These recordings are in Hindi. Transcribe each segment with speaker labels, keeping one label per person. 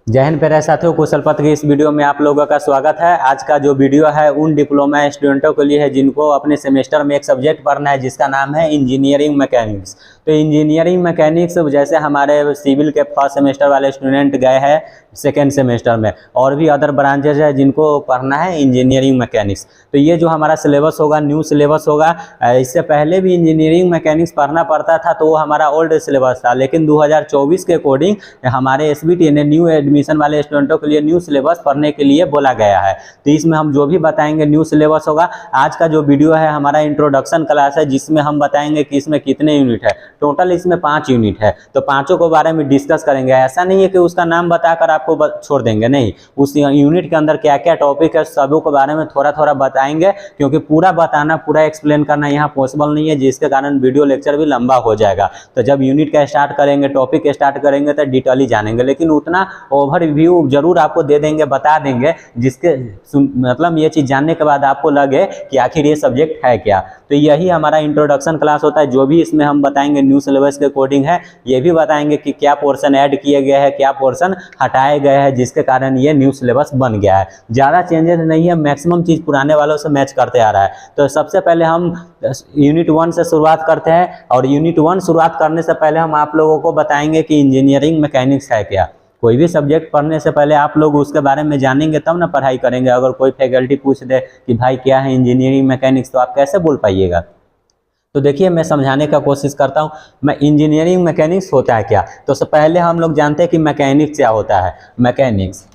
Speaker 1: जय हिंद प्यारे साथियों, कुशल पथ की इस वीडियो में आप लोगों का स्वागत है। आज का जो वीडियो है उन डिप्लोमा स्टूडेंटों के लिए है जिनको अपने सेमेस्टर में एक सब्जेक्ट पढ़ना है जिसका नाम है इंजीनियरिंग मैकेनिक्स। तो इंजीनियरिंग मैकेनिक्स जैसे हमारे सिविल के फर्स्ट सेमेस्टर वाले स्टूडेंट गए हैं सेकेंड सेमेस्टर में, और भी अदर ब्रांचेज है जिनको पढ़ना है इंजीनियरिंग मैकेनिक्स। तो ये जो हमारा सिलेबस होगा न्यू सिलेबस होगा। इससे पहले भी इंजीनियरिंग मैकेनिक्स पढ़ना पड़ता था तो वो हमारा ओल्ड सिलेबस था, लेकिन 2024 के अकॉर्डिंग हमारे एसबीटी ने न्यू एडमिशन वाले स्टूडेंटों के लिए न्यू सिलेबस पढ़ने के लिए बोला गया है। तो इसमें हम जो भी बताएंगे न्यू सिलेबस होगा। आज का जो वीडियो है हमारा इंट्रोडक्शन क्लास है जिसमें हम बताएंगे कि इसमें कितने यूनिट है। टोटल इसमें 5 यूनिट है, तो पांचों के बारे में डिस्कस करेंगे। ऐसा नहीं है कि उसका नाम बताकर आपको छोड़ देंगे, नहीं, उस यूनिट के अंदर क्या क्या टॉपिक है सबों के बारे में थोड़ा थोड़ा बताएंगे, क्योंकि पूरा बताना पूरा एक्सप्लेन करना यहाँ पॉसिबल नहीं है, जिसके कारण वीडियो लेक्चर भी लंबा हो जाएगा। तो जब यूनिट का स्टार्ट करेंगे, टॉपिक स्टार्ट करेंगे तो डिटेल जानेंगे, लेकिन उतना ओवरव्यू जरूर आपको दे देंगे, बता देंगे, जिसके मतलब ये चीज जानने के बाद आपको लगे कि आखिर ये सब्जेक्ट है क्या। तो यही हमारा इंट्रोडक्शन क्लास होता है। जो भी इसमें हम बताएंगे न्यू सिलेबस के अकॉर्डिंग है, ये भी बताएंगे कि क्या पोर्शन ऐड किए गए हैं, क्या पोर्शन हटाए गए हैं, जिसके कारण ये न्यू सिलेबस बन गया है। ज़्यादा चेंजेस नहीं है, मैक्सिमम चीज़ पुराने वालों से मैच करते आ रहा है। तो सबसे पहले हम यूनिट 1 से शुरुआत करते हैं, और यूनिट 1 शुरुआत करने से पहले हम आप लोगों को बताएंगे कि इंजीनियरिंग मैकेनिक्स है क्या। कोई भी सब्जेक्ट पढ़ने से पहले आप लोग उसके बारे में जानेंगे तब ना पढ़ाई करेंगे। अगर कोई फैकल्टी पूछ दे कि भाई क्या है इंजीनियरिंग मैकेनिक्स, तो आप कैसे बोल पाइएगा। तो देखिए मैं समझाने का कोशिश करता हूँ। मैं इंजीनियरिंग मैकेनिक्स होता है क्या। तो सबसे पहले हम लोग जानते हैं कि मैकेनिक्स क्या होता है। मैकेनिक्स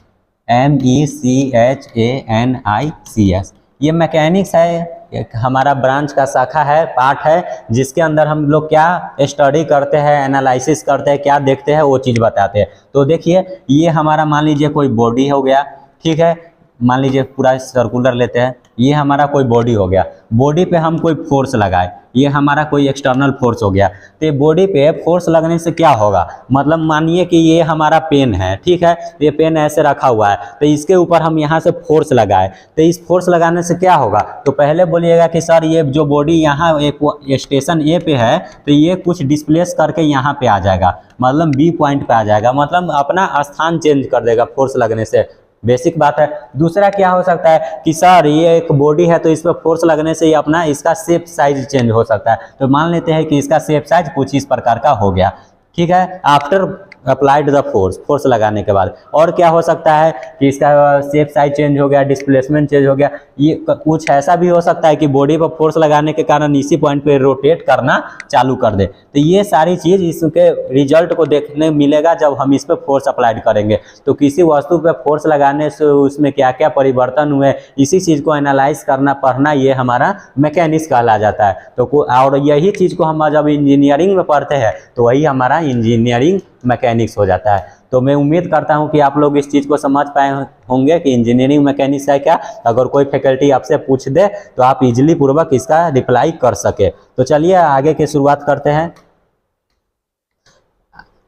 Speaker 1: MECHANICS, ये मैकेनिक्स है, एक हमारा ब्रांच का शाखा है, पार्ट है, जिसके अंदर हम लोग क्या स्टडी करते हैं, एनालिसिस करते हैं, क्या देखते हैं वो चीज़ बताते हैं। तो देखिए ये हमारा मान लीजिए कोई बॉडी हो गया, ठीक है, मान लीजिए पूरा सर्कुलर लेते हैं, ये हमारा कोई बॉडी हो गया। बॉडी पे हम कोई फोर्स लगाए, ये हमारा कोई एक्सटर्नल फोर्स हो गया। तो बॉडी पे फोर्स लगने से क्या होगा, मतलब मानिए कि ये हमारा पेन है, ठीक है, ये पेन ऐसे रखा हुआ है, तो इसके ऊपर हम यहाँ से फोर्स लगाए, तो इस फोर्स लगाने से क्या होगा। तो पहले बोलिएगा कि सर ये जो बॉडी यहाँ एक स्टेशन ए पे है, तो ये कुछ डिस्प्लेस करके यहाँ पे आ जाएगा, मतलब बी पॉइंट पे आ जाएगा, मतलब अपना स्थान चेंज कर देगा फोर्स लगने से। बेसिक बात है। दूसरा क्या हो सकता है कि सर ये एक बॉडी है, तो इस पर फोर्स लगने से ये अपना इसका शेप साइज चेंज हो सकता है। तो मान लेते हैं कि इसका शेप साइज कुछ इस प्रकार का हो गया, ठीक है, आफ्टर अप्लाइड द फोर्स लगाने के बाद। और क्या हो सकता है कि इसका शेप साइज चेंज हो गया, डिस्प्लेसमेंट चेंज हो गया। ये कुछ ऐसा भी हो सकता है कि बॉडी पर फोर्स लगाने के कारण इसी पॉइंट पे रोटेट करना चालू कर दे। तो ये सारी चीज़ इसके रिजल्ट को देखने मिलेगा जब हम इस पर फोर्स अप्लाइड करेंगे। तो किसी वस्तु पे फोर्स लगाने से उसमें क्या क्या परिवर्तन हुए, इसी चीज़ को एनालाइज करना, पढ़ना, ये हमारा मैकेनिक्स कहला जाता है। तो और यही चीज़ को हम जब इंजीनियरिंग में पढ़ते हैं तो वही हमारा इंजीनियरिंग मैकेनिक्स हो जाता है। तो मैं उम्मीद करता हूं कि आप लोग इस चीज़ को समझ पाए होंगे कि इंजीनियरिंग मैकेनिक्स है क्या। अगर कोई फैकल्टी आपसे पूछ दे तो आप इजीली पूर्वक इसका रिप्लाई कर सके। तो चलिए आगे की शुरुआत करते हैं।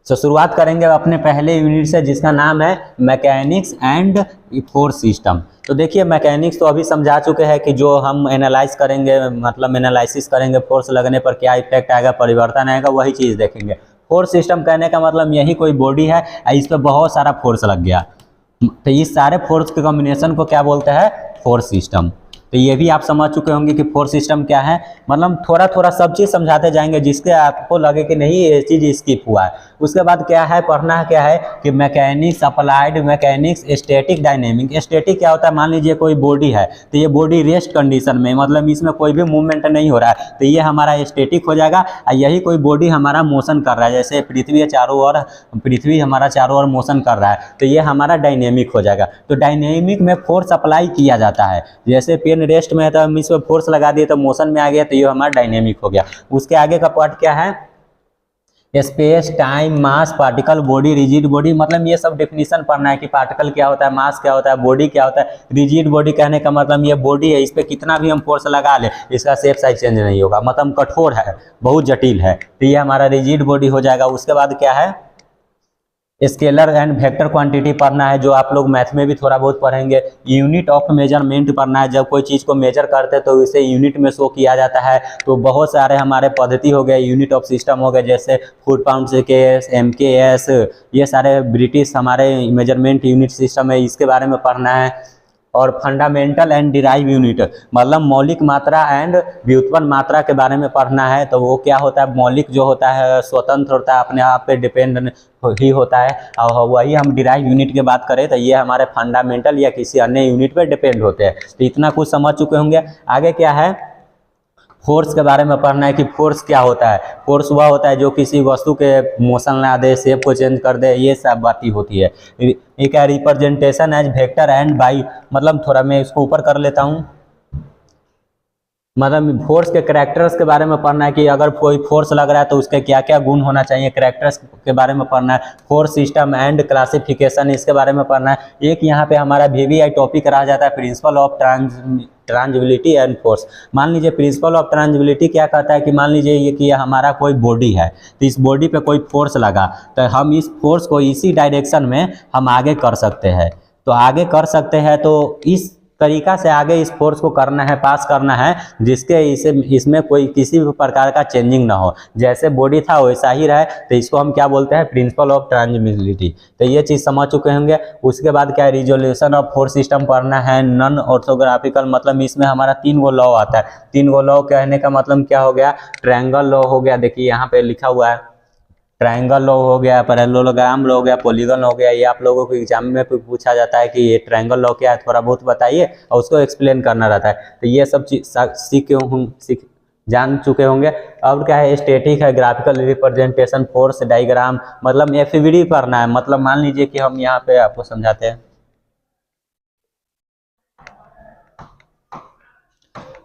Speaker 1: तो शुरुआत करेंगे अपने पहले यूनिट से जिसका नाम है मैकेनिक्स एंड फोर्स सिस्टम। तो देखिए मैकेनिक्स तो अभी समझा चुके हैं कि जो हम एनालाइज करेंगे, मतलब एनालिसिस करेंगे, फोर्स लगने पर क्या इफेक्ट आएगा, परिवर्तन आएगा, वही चीज़ देखेंगे। फोर्स सिस्टम कहने का मतलब यही कोई बॉडी है, इस पर बहुत सारा फोर्स लग गया, तो इस सारे फोर्स के कॉम्बिनेशन को क्या बोलते हैं, फोर्स सिस्टम। तो ये भी आप समझ चुके होंगे कि फोर्स सिस्टम क्या है। मतलब थोड़ा थोड़ा सब चीज़ समझाते जाएंगे जिसके आपको लगे कि नहीं ये चीज़ स्किप हुआ है। उसके बाद क्या है, पढ़ना है क्या है कि mechanics, applied mechanics, static, dynamic. Static क्या होता है, मान लीजिए कोई बॉडी है, तो ये बॉडी रेस्ट कंडीशन में, मतलब इसमें कोई भी मूवमेंट नहीं हो रहा है, तो ये हमारा स्टैटिक हो जाएगा। यही कोई बॉडी हमारा मोशन कर रहा है, जैसे पृथ्वी हमारा चारों ओर मोशन कर रहा है, तो ये हमारा डायनेमिक हो जाएगा। तो डायनेमिक में फोर्स अप्लाई किया जाता है, जैसे पेन रेस्ट में है तो हम इस पर फोर्स लगा दिए तो मोशन में आ गया, तो ये हमारा डायनेमिक हो गया। उसके आगे का पार्ट क्या है, स्पेस, टाइम, मास, पार्टिकल, बॉडी, रिजिड बॉडी। मतलब ये सब डेफिनेशन पढ़ना है कि पार्टिकल क्या होता है, मास क्या होता है, बॉडी क्या होता है। रिजिड बॉडी कहने का मतलब ये बॉडी है, इस पर कितना भी हम फोर्स लगा ले इसका शेप साइज चेंज नहीं होगा, मतलब कठोर है, बहुत जटिल है, तो ये हमारा रिजिड बॉडी हो जाएगा। उसके बाद क्या है, स्केलर एंड वेक्टर क्वांटिटी पढ़ना है, जो आप लोग मैथ में भी थोड़ा बहुत पढ़ेंगे। यूनिट ऑफ मेजरमेंट पढ़ना है, जब कोई चीज़ को मेजर करते हैं तो इसे यूनिट में शो किया जाता है। तो बहुत सारे हमारे पद्धति हो गए, यूनिट ऑफ सिस्टम हो गए, जैसे फुट पाउंड से केस, MKS, ये सारे ब्रिटिश हमारे मेजरमेंट यूनिट सिस्टम है, इसके बारे में पढ़ना है। और फंडामेंटल एंड डिराइव यूनिट, मतलब मौलिक मात्रा एंड व्युत्पन्न मात्रा के बारे में पढ़ना है। तो वो क्या होता है, मौलिक जो होता है स्वतंत्र होता है, अपने आप पे डिपेंड ही होता है, और वही हम डिराइव यूनिट की बात करें तो ये हमारे फंडामेंटल या किसी अन्य यूनिट पे डिपेंड होते हैं। तो इतना कुछ समझ चुके होंगे। आगे क्या है, फोर्स के बारे में पढ़ना है कि फोर्स क्या होता है। फोर्स वह होता है जो किसी वस्तु के मोशन ला दे, शेप को चेंज कर दे, ये सब बातें होती है। एक है representation as vector and by, मतलब थोड़ा मैं इसको ऊपर कर लेता हूँ। मतलब फोर्स के कैरेक्टर्स के बारे में पढ़ना है कि अगर कोई फोर्स लग रहा है तो उसके क्या क्या गुण होना चाहिए, कैरेक्टर्स के बारे में पढ़ना है। फोर्स सिस्टम एंड क्लासिफिकेशन, इसके बारे में पढ़ना है। एक यहाँ पे हमारा VVI टॉपिक रह जाता है, प्रिंसिपल ऑफ ट्रांजिबिलिटी एंड फोर्स। मान लीजिए प्रिंसिपल ऑफ ट्रांजिबिलिटी क्या कहता है कि मान लीजिए ये कि हमारा कोई बॉडी है, तो इस बॉडी पे कोई फोर्स लगा तो हम इस फोर्स को इसी डायरेक्शन में हम आगे कर सकते हैं। तो आगे कर सकते हैं तो इस तरीका से आगे इस फोर्स को करना है, पास करना है, जिसके इसमें कोई किसी भी प्रकार का चेंजिंग ना हो, जैसे बॉडी था वैसा ही रहे। तो इसको हम क्या बोलते हैं, प्रिंसिपल ऑफ ट्रांजिबिलिटी। तो ये चीज़ समझ चुके होंगे। उसके बाद क्या है, रिजोल्यूशन ऑफ फोर्स सिस्टम पढ़ना है। नॉन ऑर्थोग्राफिकल, मतलब इसमें हमारा 3 गो लॉ आता है। 3 गो लॉ कहने का मतलब क्या हो गया, ट्रायंगल लॉ हो गया, देखिए यहाँ पे लिखा हुआ है, ट्रायंगल लॉ हो गया, पैरेललोग्राम लॉ हो गया, पॉलीगन हो गया। ये आप लोगों को एग्जाम में पूछा जाता है कि ये ट्रायंगल लॉ क्या है, थोड़ा बहुत बताइए, और उसको एक्सप्लेन करना रहता है। तो ये सब चीज़ जान चुके होंगे। अब क्या है, स्टैटिक है, ग्राफिकल रिप्रेजेंटेशन, फोर्स डायग्राम, मतलब FVD पढ़ना है। मतलब मान लीजिए कि हम यहाँ पे आपको समझाते हैं,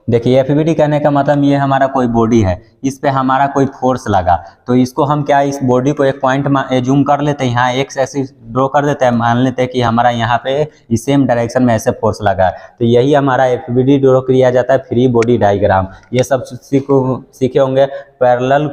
Speaker 1: देखिए FVD कहने का मतलब ये हमारा कोई बॉडी है, इस पे हमारा कोई फोर्स लगा, तो इसको हम क्या, इस बॉडी को एक पॉइंट में जूम कर लेते हैं, यहाँ एक्स ऐसे ड्रॉ कर देते हैं, मान लेते हैं कि हमारा यहाँ पे इस सेम डायरेक्शन में ऐसे फोर्स लगा है। तो यही हमारा FVD ड्रॉ किया जाता है, फ्री बॉडी डायग्राम। ये सब सीखे होंगे। पैरेलल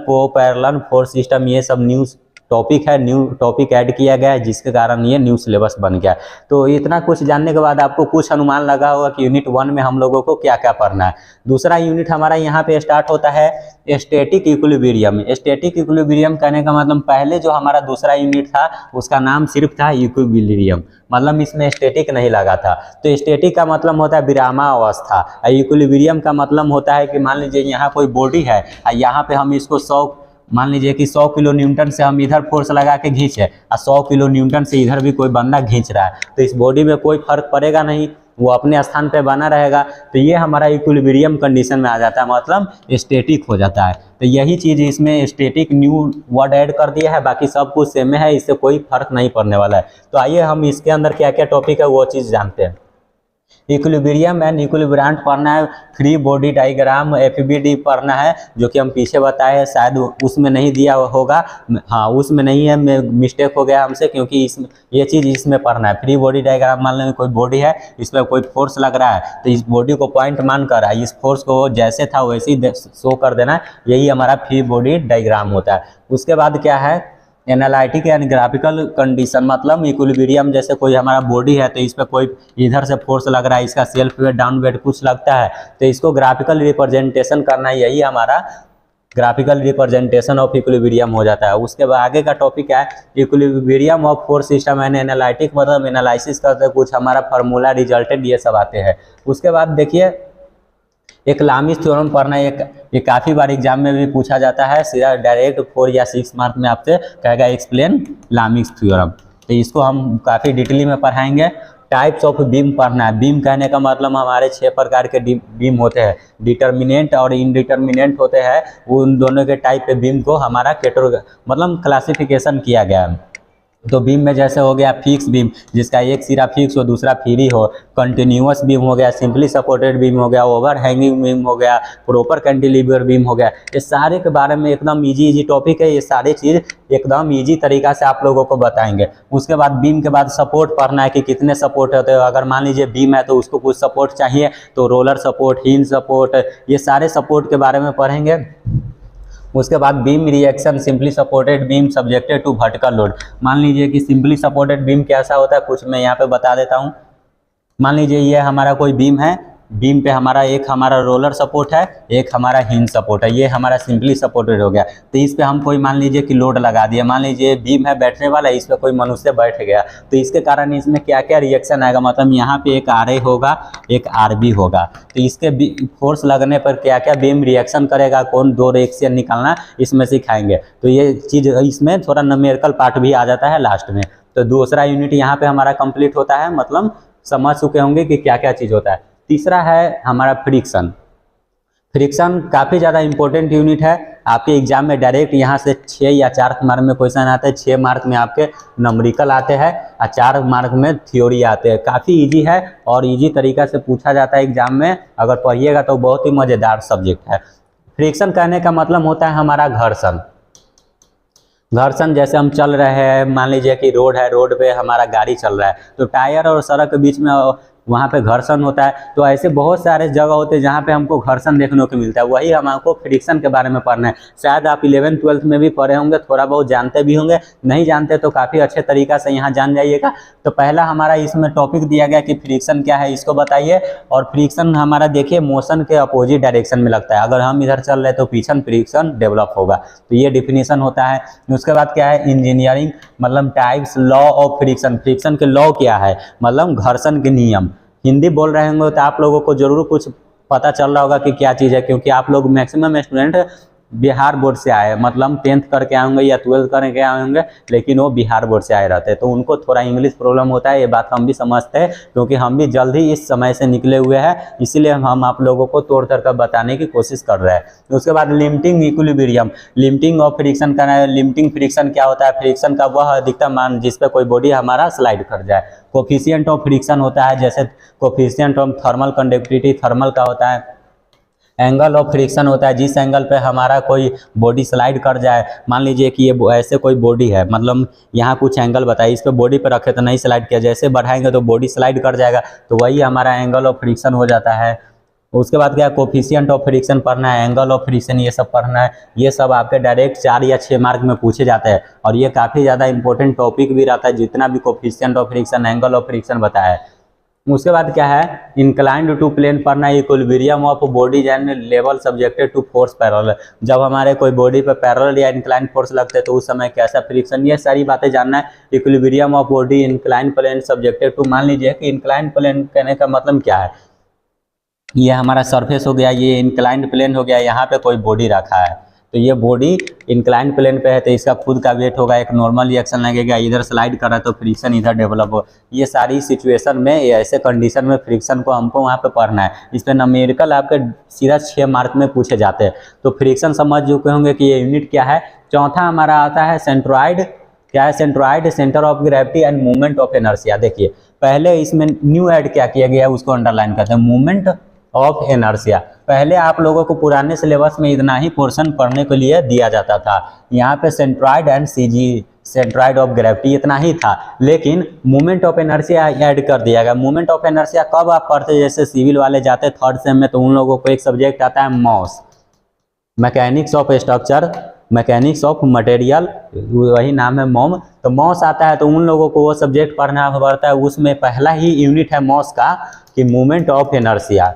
Speaker 1: फोर्स सिस्टम, ये सब न्यूज़ टॉपिक है, न्यू टॉपिक ऐड किया गया है, जिसके कारण ये न्यू सिलेबस बन गया। तो इतना कुछ जानने के बाद आपको कुछ अनुमान लगा होगा कि यूनिट 1 में हम लोगों को क्या क्या पढ़ना है। दूसरा यूनिट हमारा यहाँ पे स्टार्ट होता है स्टैटिक इक्विलिब्रियम। स्टैटिक इक्विलिब्रियम कहने का मतलब पहले जो हमारा दूसरा यूनिट था उसका नाम सिर्फ था इक्विलिब्रियम, मतलब इसमें स्टैटिक नहीं लगा था। तो स्टैटिक का मतलब होता है विरामावस्था, इक्विलिब्रियम का मतलब होता है कि मान लीजिए यहाँ कोई बॉडी है, यहाँ पे हम इसको मान लीजिए कि 100 किलो न्यूटन से हम इधर फोर्स लगा के खींचे, और 100 किलो न्यूटन से इधर भी कोई बंदा खींच रहा है, तो इस बॉडी में कोई फर्क पड़ेगा नहीं, वो अपने स्थान पे बना रहेगा। तो ये हमारा इक्विलिब्रियम कंडीशन में आ जाता है, मतलब स्टैटिक हो जाता है। तो यही चीज़ इसमें स्टैटिक न्यू वर्ड ऐड कर दिया है, बाकी सब कुछ सेम है, इससे कोई फर्क नहीं पड़ने वाला है। तो आइए हम इसके अंदर क्या क्या टॉपिक है वो चीज़ जानते हैं। इक्विलिब्रियम एंड इक्विलिब्रांट पढ़ना है, फ्री बॉडी डायग्राम FVD पढ़ना है, जो कि हम पीछे बताए हैं, शायद उसमें नहीं दिया होगा, हाँ उसमें नहीं है, मिस्टेक हो गया हमसे, क्योंकि इसमें ये चीज़ इसमें पढ़ना है। फ्री बॉडी डायग्राम, मान लो कोई बॉडी है, इसमें कोई फोर्स लग रहा है, तो इस बॉडी को पॉइंट मान कर इस फोर्स को जैसे था वैसे ही शो कर देना, यही हमारा फ्री बॉडी डायग्राम होता है। उसके बाद क्या है, एनालिटिक एंड ग्राफिकल कंडीशन, मतलब इक्विलिब्रियम, जैसे कोई हमारा बॉडी है तो इस पर कोई इधर से फोर्स लग रहा है, इसका सेल्फ वेट डाउन वेट कुछ लगता है, तो इसको ग्राफिकल रिप्रेजेंटेशन करना है, यही हमारा ग्राफिकल रिप्रेजेंटेशन ऑफ इक्विलिब्रियम हो जाता है। उसके बाद आगे का टॉपिक है equilibrium of force system and analytic, मतलब एनालिसिस करते कुछ हमारा फार्मूला रिजल्टेड ये सब आते हैं। उसके बाद देखिए एक लामिस थ्योरम पढ़ना है, ये काफ़ी बार एग्जाम में भी पूछा जाता है, सीधा डायरेक्ट 4 या 6 मार्क में आपसे कहेगा एक्सप्लेन लामिस थ्योरम। तो इसको हम काफ़ी डिटेली में पढ़ाएंगे। टाइप्स ऑफ बीम पढ़ना है। बीम कहने का मतलब हमारे 6 प्रकार के बीम होते हैं, डिटर्मिनेंट और इनडिटर्मिनेंट होते हैं। उन दोनों के टाइप पे बीम को हमारा मतलब क्लासिफिकेशन किया गया है। तो बीम में जैसे हो गया फिक्स बीम, जिसका एक सिरा फिक्स हो दूसरा फ्री हो, कंटिन्यूअस बीम हो गया, सिंपली सपोर्टेड बीम हो गया, ओवर हैंगिंग बीम हो गया, प्रॉपर कैंटिलीवर बीम हो गया। ये सारे के बारे में एकदम इजी टॉपिक है, ये सारी चीज़ एकदम इजी तरीका से आप लोगों को बताएंगे। उसके बाद बीम के बाद सपोर्ट पढ़ना है कि कितने सपोर्ट होते हैं। अगर मान लीजिए बीम है तो उसको कुछ सपोर्ट चाहिए, तो रोलर सपोर्ट, हिंज सपोर्ट, ये सारे सपोर्ट के बारे में पढ़ेंगे। उसके बाद beam reaction, simply supported beam subjected to vertical load. मान लीजिए कि सिंपली सपोर्टेड बीम कैसा होता है, कुछ मैं यहाँ पे बता देता हूँ। मान लीजिए ये हमारा कोई बीम है, बीम पे एक हमारा रोलर सपोर्ट है, एक हमारा हिंज सपोर्ट है, ये हमारा सिंपली सपोर्टेड हो गया। तो इस पे हम कोई मान लीजिए कि लोड लगा दिया, मान लीजिए बीम है बैठने वाला, इस पे कोई मनुष्य बैठ गया, तो इसके कारण इसमें क्या क्या रिएक्शन आएगा, मतलब यहाँ पे एक RA होगा, एक RB होगा। तो इसके फोर्स लगने पर क्या क्या बीम रिएक्शन करेगा, कौन दो रिएक्शन निकालना, इसमें सिखाएंगे। तो ये चीज़ इसमें थोड़ा न्यूमेरिकल पार्ट भी आ जाता है लास्ट में। तो दूसरा यूनिट यहाँ पे हमारा कंप्लीट होता है, मतलब समझ चुके होंगे कि क्या क्या चीज़ होता है। तीसरा है हमारा फ्रिक्शन। फ्रिक्शन काफ़ी ज़्यादा इंपॉर्टेंट यूनिट है, आपके एग्जाम में डायरेक्ट यहाँ से 6 या 4 मार्क में क्वेश्चन आते हैं। 6 मार्क में आपके नंबरिकल आते हैं और 4 मार्क में थ्योरी आते हैं। काफ़ी इजी है और इजी तरीका से पूछा जाता है एग्जाम में, अगर पढ़िएगा तो बहुत ही मज़ेदार सब्जेक्ट है। फ्रिक्शन कहने का मतलब होता है हमारा घर्षण। घर्षण जैसे हम चल रहे हैं, मान लीजिए कि रोड है, रोड पे हमारा गाड़ी चल रहा है, तो टायर और सड़क के बीच में वहाँ पे घर्षण होता है। तो ऐसे बहुत सारे जगह होते हैं जहाँ पे हमको घर्षण देखने को मिलता है, वही हमको फ्रिक्शन के बारे में पढ़ना है। शायद आप 11th-12th में भी पढ़े होंगे, थोड़ा बहुत जानते भी होंगे, नहीं जानते तो काफ़ी अच्छे तरीक़ा से यहाँ जान जाइएगा। तो पहला हमारा इसमें टॉपिक दिया गया कि फ्रिक्शन क्या है, इसको बताइए। और फ्रिक्शन हमारा देखिए मोशन के अपोजिट डायरेक्शन में लगता है, अगर हम इधर चल रहे तो पीछे फ्रिक्शन डेवलप होगा। तो ये डिफिनीशन होता है। उसके बाद क्या है, इंजीनियरिंग मतलब types, law of friction. Friction के लॉ क्या है, मतलब घर्षण के नियम। हिंदी बोल रहे होंगे तो आप लोगों को जरूर कुछ पता चल रहा होगा कि क्या चीज़ है, क्योंकि आप लोग मैक्सिमम स्टूडेंट बिहार बोर्ड से आए, मतलब 10th करके आए होंगे या 12th करके आए होंगे, लेकिन वो बिहार बोर्ड से आए रहते हैं, तो उनको थोड़ा इंग्लिश प्रॉब्लम होता है। ये बात हम भी समझते हैं, क्योंकि हम भी जल्द ही इस समय से निकले हुए हैं, इसीलिए हम आप लोगों को तोड़ तोड़ कर बताने की कोशिश कर रहे हैं। उसके बाद limiting equilibrium, limiting of friction का है। लिमिटिंग फ्रिक्शन क्या होता है, फ्रिक्शन का वह अधिकतम मान जिस पर कोई बॉडी हमारा स्लाइड कर जाए। कोफिशिएंट ऑफ फ्रिक्शन होता है, जैसे coefficient of thermal conductivity, thermal का होता है। एंगल ऑफ फ्रिक्शन होता है, जिस एंगल पे हमारा कोई बॉडी स्लाइड कर जाए। मान लीजिए कि ये ऐसे कोई बॉडी है, मतलब यहाँ कुछ एंगल बताइए, इस पे बॉडी पे रखे तो नहीं स्लाइड किया, जैसे बढ़ाएंगे तो बॉडी स्लाइड कर जाएगा, तो वही हमारा एंगल ऑफ फ्रिक्शन हो जाता है। उसके बाद क्या, कोफिशिएंट ऑफ फ्रिक्शन पढ़ना है, एंगल ऑफ फ्रिक्शन ये सब पढ़ना है। ये सब आपके डायरेक्ट 4 या 6 मार्क में पूछे जाते हैं, और ये काफ़ी ज़्यादा इंपॉर्टेंट टॉपिक भी रहता है, जितना भी coefficient of friction, angle of friction बताया है। उसके बाद क्या है, इंक्लाइंड टू प्लेन पढ़ना है, equilibrium of bodies and level subjected to force parallel. जब हमारे कोई बॉडी पे पैरेलल या इंक्लाइंड फोर्स लगते हैं तो उस समय कैसा फ्रिक्शन, ये सारी बातें जानना है। Equilibrium of body, inclined plane subjected to, मान लीजिए कि इंक्लाइंड प्लेन कहने का मतलब क्या है, ये हमारा सरफेस हो गया, ये इंक्लाइंड प्लेन हो गया, यहाँ पे कोई बॉडी रखा है, तो ये बॉडी इंक्लाइंड प्लेन पे है, तो इसका खुद का वेट होगा, एक नॉर्मल रिएक्शन लगेगा, इधर स्लाइड कर रहा है तो फ्रिक्शन इधर डेवलप हो। ये सारी सिचुएशन में, ऐसे कंडीशन में फ्रिक्शन को हमको वहाँ पे पढ़ना है। इस पर न्यूमेरिकल आपके सीधा 6 मार्क में पूछे जाते हैं। तो फ्रिक्शन समझ चुके होंगे कि ये यूनिट क्या है। चौथा हमारा आता है सेंट्रॉइड। क्या है centroid, centre of gravity and movement of inertia. देखिए पहले इसमें न्यू ऐड क्या किया गया है, उसको अंडरलाइन करते हैं, मूवमेंट ऑफ इनर्शिया। पहले आप लोगों को पुराने सिलेबस में इतना ही पोर्शन पढ़ने के लिए दिया जाता था, यहाँ पे centroid and CG, centroid of gravity इतना ही था, लेकिन मूवमेंट ऑफ इनर्शिया ऐड कर दिया गया। मूवमेंट ऑफ इनर्शिया कब आप पढ़ते, जैसे सिविल वाले जाते 3rd सेम में, तो उन लोगों को एक सब्जेक्ट आता है MOS, mechanics of structure, mechanics of material, वही नाम है मॉम। तो मॉस आता है तो उन लोगों को वो सब्जेक्ट पढ़ना पड़ता है, उसमें पहला ही यूनिट है मॉस का कि मूवमेंट ऑफ इनर्शिया।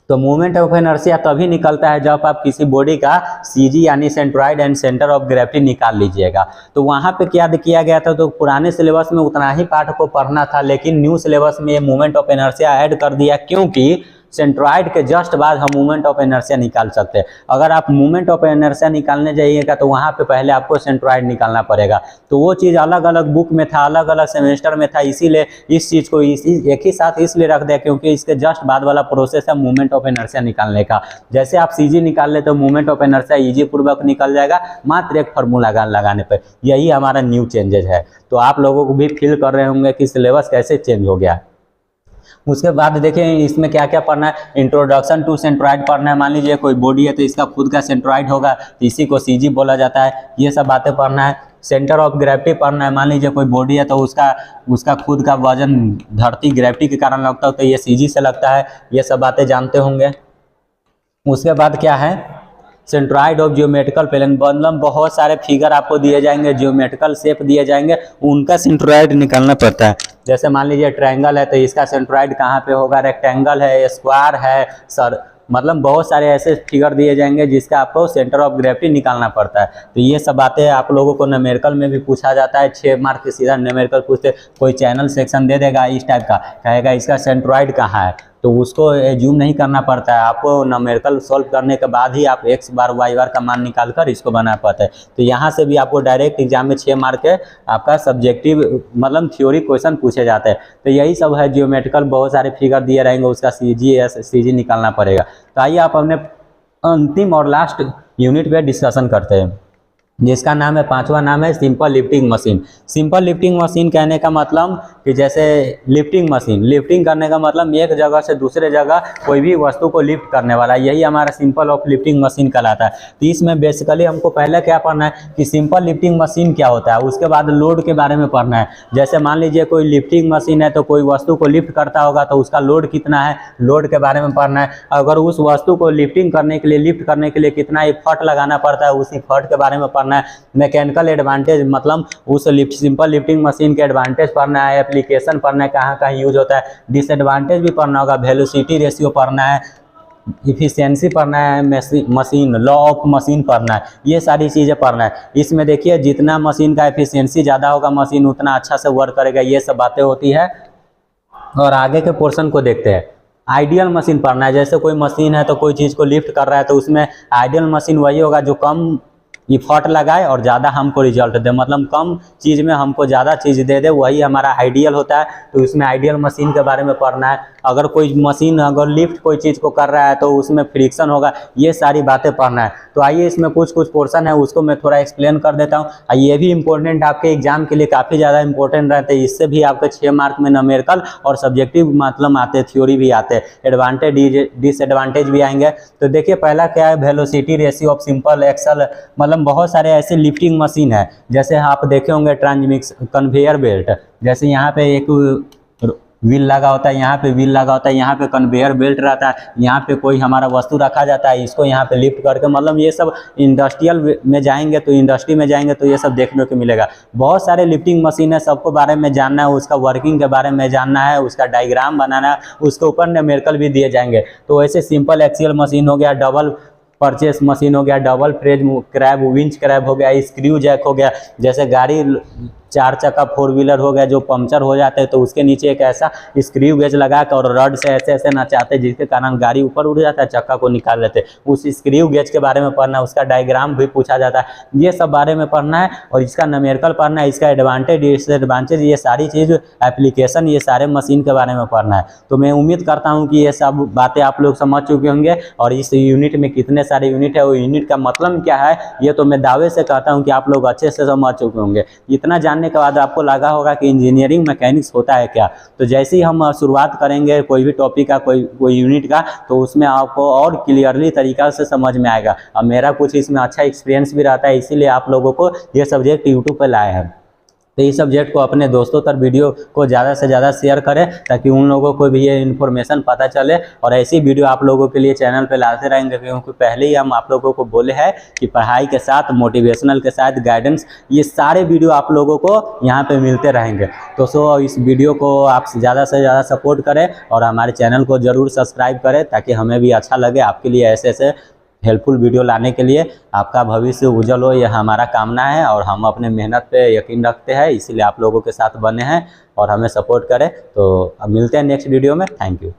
Speaker 1: तो मूवमेंट ऑफ इनर्शिया तभी निकलता है जब आप किसी बॉडी का सीजी यानी centroid and centre of gravity निकाल लीजिएगा। तो वहाँ पे क्या किया गया था, तो पुराने सिलेबस में उतना ही पार्ट को पढ़ना था, लेकिन न्यू सिलेबस में ये मूवमेंट ऑफ इनर्शिया ऐड कर दिया, क्योंकि सेंट्रॉइड के जस्ट बाद हम मूवमेंट ऑफ इनर्शिया निकाल सकते हैं। अगर आप मूवमेंट ऑफ इनर्शिया निकालने जाइएगा तो वहाँ पे पहले आपको सेंट्रॉइड निकालना पड़ेगा। तो वो चीज़ अलग अलग बुक में था, अलग अलग सेमेस्टर में था, इसीलिए इस चीज़ को एक ही साथ इसलिए रख दिया क्योंकि इसके जस्ट बाद वाला प्रोसेस है मूवमेंट ऑफ इनर्शिया निकालने का। जैसे आप सीजी निकाल ले तो मूवमेंट ऑफ इनर्शिया ईजी पूर्वक निकल जाएगा, मात्र एक फार्मूला लगाने पर। यही हमारा न्यू चेंजेस है। तो आप लोगों को भी फील कर रहे होंगे कि सिलेबस कैसे चेंज हो गया। उसके बाद देखें इसमें क्या क्या पढ़ना है, इंट्रोडक्शन टू सेंट्रॉइड पढ़ना है। मान लीजिए कोई बॉडी है तो इसका खुद का सेंट्रॉइड होगा, तो इसी को सीजी बोला जाता है, ये सब बातें पढ़ना है। सेंटर ऑफ ग्रेविटी पढ़ना है, मान लीजिए कोई बॉडी है तो उसका खुद का वजन धरती ग्रेविटी के कारण लगता है, तो ये सीजी से लगता है, ये सब बातें जानते होंगे। उसके बाद क्या है, सेंट्रॉइड ऑफ जियोमेट्रिकल प्लेन, मतलब बहुत सारे फिगर आपको दिए जाएंगे, जियोमेट्रिकल शेप दिए जाएंगे, उनका सेंट्रॉइड निकालना पड़ता है। जैसे मान लीजिए ट्रायंगल है तो इसका सेंट्रॉइड कहाँ पे होगा, रेक्टेंगल है, स्क्वायर है, सर मतलब बहुत सारे ऐसे फिगर दिए जाएंगे जिसका आपको सेंटर ऑफ ग्रेविटी निकालना पड़ता है। तो ये सब बातें आप लोगों को न्यूमेरिकल में भी पूछा जाता है, 6 मार्क के सीधा न्यूमेरिकल पूछते, कोई चैनल सेक्शन दे देगा इस टाइप का, कहेगा इसका सेंट्रॉइड कहाँ है, तो उसको एज्यूम नहीं करना पड़ता है, आपको न्यूमेरिकल सॉल्व करने के बाद ही आप x बार y बार का मान निकाल कर इसको बना पाते हैं। तो यहाँ से भी आपको डायरेक्ट एग्जाम में 6 मार्क के आपका सब्जेक्टिव मतलब थ्योरी क्वेश्चन पूछे जाते हैं। तो यही सब है, जियोमेट्रिकल बहुत सारे फिगर दिए रहेंगे, उसका CG निकालना पड़ेगा। तो आइए आप अपने अंतिम और लास्ट यूनिट पे डिस्कशन करते हैं, जिसका नाम है, 5वां नाम है simple lifting machine. Simple lifting machine कहने का मतलब कि जैसे लिफ्टिंग मशीन, लिफ्टिंग करने का मतलब एक जगह से दूसरे जगह कोई भी वस्तु को लिफ्ट करने वाला, यही हमारा सिंपल ऑफ लिफ्टिंग मशीन कहलाता है। तो इसमें बेसिकली हमको पहले क्या पढ़ना है कि सिंपल लिफ्टिंग मशीन क्या होता है, उसके बाद लोड के बारे में पढ़ना है। जैसे मान लीजिए कोई लिफ्टिंग मशीन है तो कोई वस्तु को लिफ्ट करता होगा तो उसका लोड कितना है, लोड के बारे में पढ़ना है। अगर उस वस्तु को लिफ्टिंग करने के लिए, लिफ्ट करने के लिए कितना एफर्ट लगाना पड़ता है, उस एफर्ट के बारे में पढ़ना है। मैकेनिकल एडवांटेज मतलब उस सिंपल लिफ्टिंग मशीन के एडवांटेज पढ़ना है, एप्लीकेशन पढ़ना है, कहाँ कहाँ यूज होता है, डिसएडवांटेज भी पढ़ना होगा, वेलोसिटी रेशियो पढ़ना है, इफिशियंसी पढ़ना है, मशीन लॉ ऑफ मशीन पढ़ना है, ये सारी चीज़ें पढ़ना है। इसमें देखिए जितना मशीन का एफिशिएंसी ज़्यादा होगा मशीन उतना अच्छा से वर्क करेगा, ये सब बातें होती है। और आगे के पोर्शन को देखते हैं, आइडियल मशीन पढ़ना है। जैसे कोई मशीन है तो कोई चीज़ को लिफ्ट कर रहा है तो उसमें आइडियल मशीन वही होगा जो कम इफर्ट लगाए और ज़्यादा हमको रिजल्ट दे, मतलब कम चीज़ में हमको ज़्यादा चीज़ दे दे, वही हमारा आइडियल होता है। तो उसमें आइडियल मशीन के बारे में पढ़ना है। अगर कोई मशीन अगर लिफ्ट कोई चीज़ को कर रहा है तो उसमें फ्रिक्शन होगा, ये सारी बातें पढ़ना है। तो आइए इसमें कुछ कुछ पोर्शन है उसको मैं थोड़ा एक्सप्लेन कर देता हूँ। ये भी इंपॉर्टेंट आपके एग्जाम के लिए काफ़ी ज़्यादा इंपॉर्टेंट रहते हैं, इससे भी आपके 6 मार्क में न्यूमेरिकल और सब्जेक्टिव मतलब आते हैं, थ्योरी भी आते हैं, एडवांटेज डिसएडवांटेज भी आएंगे। तो देखिए पहला क्या है, velocity ratio of simple axle, मतलब बहुत सारे ऐसे लिफ्टिंग मशीन है। जैसे आप देखे होंगे ट्रांसमिक्स कन्वेयर बेल्ट, जैसे यहाँ पे एक व्हील लगा होता है, यहाँ पे व्हील लगा होता है, यहाँ पे कन्वेयर बेल्ट रहता है, यहाँ पे कोई हमारा वस्तु रखा जाता है, इसको यहाँ पे लिफ्ट करके, मतलब ये सब इंडस्ट्रियल में जाएंगे तो इंडस्ट्री में जाएंगे तो ये सब देखने को मिलेगा। बहुत सारे लिफ्टिंग मशीन है, सबको बारे में जानना है, उसका वर्किंग के बारे में जानना है, उसका डायग्राम बनाना है, उसके ऊपर न्यूमेरिकल भी दिए जाएंगे। तो ऐसे सिंपल एक्सियल मशीन हो गया, डबल परचेस मशीन हो गया, double phrase crab winch crab हो गया, स्क्रू जैक हो गया। जैसे गाड़ी 4 चक्का 4 व्हीलर हो गया जो पंक्चर हो जाते हैं तो उसके नीचे एक ऐसा स्क्रू गेज लगा कर और रड से ऐसे ऐसे नचाते जिसके कारण गाड़ी ऊपर उड़ जाता है, चक्का को निकाल लेते। उस स्क्रू गेज के बारे में पढ़ना है, उसका डायग्राम भी पूछा जाता है, ये सब बारे में पढ़ना है। और इसका न्यूमेरिकल पढ़ना है, इसका एडवांटेज डिसएडवांटेज, ये सारी चीज़ एप्लीकेशन, ये सारे मशीन के बारे में पढ़ना है। तो मैं उम्मीद करता हूँ कि ये सब बातें आप लोग समझ चुके होंगे। और इस यूनिट में कितने सारे यूनिट है, वो यूनिट का मतलब क्या है, ये तो मैं दावे से कहता हूँ कि आप लोग अच्छे से समझ चुके होंगे। इतना जानने के बाद आपको लगा होगा कि इंजीनियरिंग मैकेनिक्स होता है क्या। तो जैसे ही हम शुरुआत करेंगे कोई भी टॉपिक का, कोई यूनिट का, तो उसमें आपको और क्लियरली तरीका से समझ में आएगा। अब मेरा कुछ इसमें अच्छा एक्सपीरियंस भी रहता है, इसीलिए आप लोगों को ये सब्जेक्ट यूट्यूब पर लाए हैं। तो इस सब्जेक्ट को अपने दोस्तों तक वीडियो को ज़्यादा से ज़्यादा शेयर करें ताकि उन लोगों को भी ये इन्फॉर्मेशन पता चले। और ऐसी वीडियो आप लोगों के लिए चैनल पे लाते रहेंगे, क्योंकि पहले ही हम आप लोगों को बोले हैं कि पढ़ाई के साथ मोटिवेशनल के साथ गाइडेंस, ये सारे वीडियो आप लोगों को यहाँ पे मिलते रहेंगे। तो इस वीडियो को आप ज़्यादा से ज़्यादा सपोर्ट करें और हमारे चैनल को ज़रूर सब्सक्राइब करें ताकि हमें भी अच्छा लगे आपके लिए ऐसे ऐसे हेल्पफुल वीडियो लाने के लिए। आपका भविष्य उज्जवल हो, यह हमारा कामना है और हम अपने मेहनत पे यकीन रखते हैं, इसीलिए आप लोगों के साथ बने हैं और हमें सपोर्ट करें। तो अब मिलते हैं नेक्स्ट वीडियो में। Thank you.